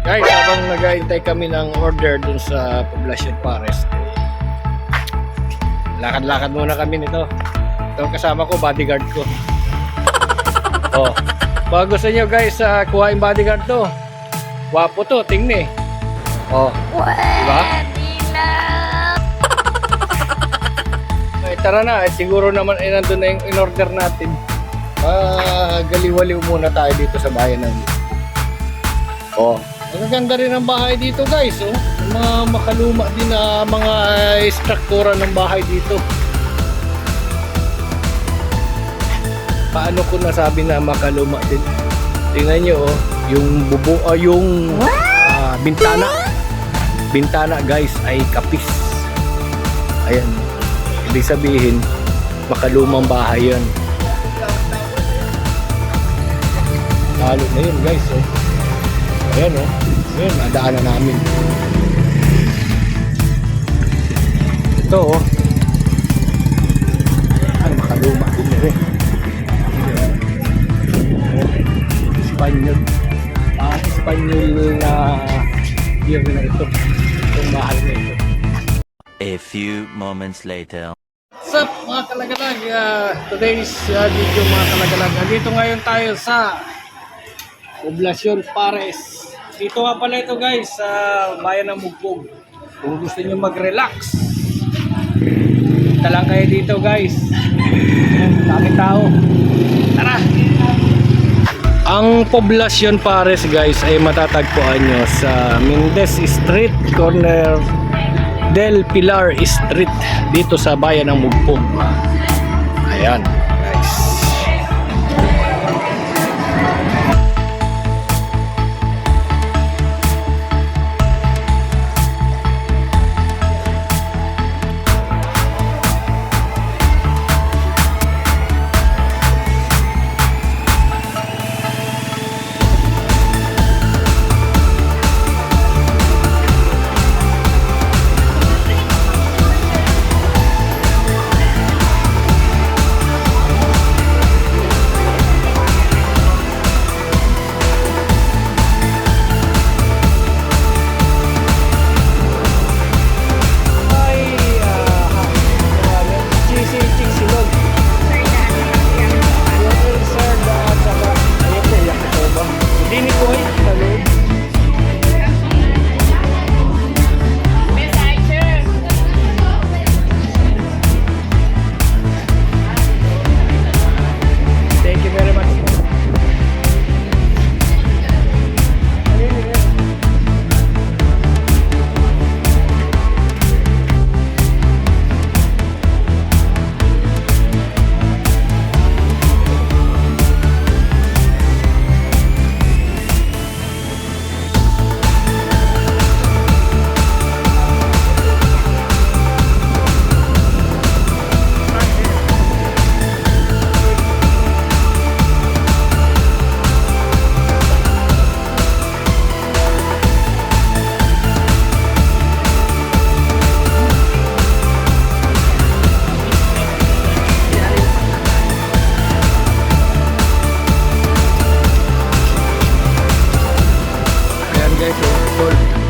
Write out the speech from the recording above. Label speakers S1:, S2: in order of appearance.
S1: Guys, habang nag-aintay kami ng order dun sa Poblacion Pares, lakad-lakad muna kami nito. Ito kasama ko, bodyguard ko. Oh, baka gusto nyo guys, kuhain bodyguard to. Wapo to, tingnan eh. Oh, diba? Ay, tara na, siguro naman nandun na yung in-order natin. Galiwaliw muna tayo dito sa bayan ng Oh, magaganda rin ang bahay dito guys, oh. Mga makaluma din na mga struktura ng bahay dito. Paano ko nasabi na makaluma din? Tingnan nyo, oh, yung yung bintana. Bintana guys ay kapis. Ayan, ibig sabihin makalumang bahay yan. Lalo na yun guys, oh. Ayan o, ayan, nadaanan namin. Ito o. Ay, makaluma din rin. Espanyol. Espanyol na year na ito. Itong mahal na ito.
S2: A few moments later.
S1: What's up mga kalagalag? Today's video mga kalagalag. Dito ngayon tayo sa Poblacion Pares. Dito nga pala ito guys, sa bayan ng Mugpog. Kung gusto niyo mag-relax, punta lang kayo dito guys. Daming tao. Tara! Ang Poblacion Pares guys ay matatagpuan nyo sa Mendez Street, corner del Pilar Street, dito sa bayan ng Mugpog. Ayan guys. Guys, oh,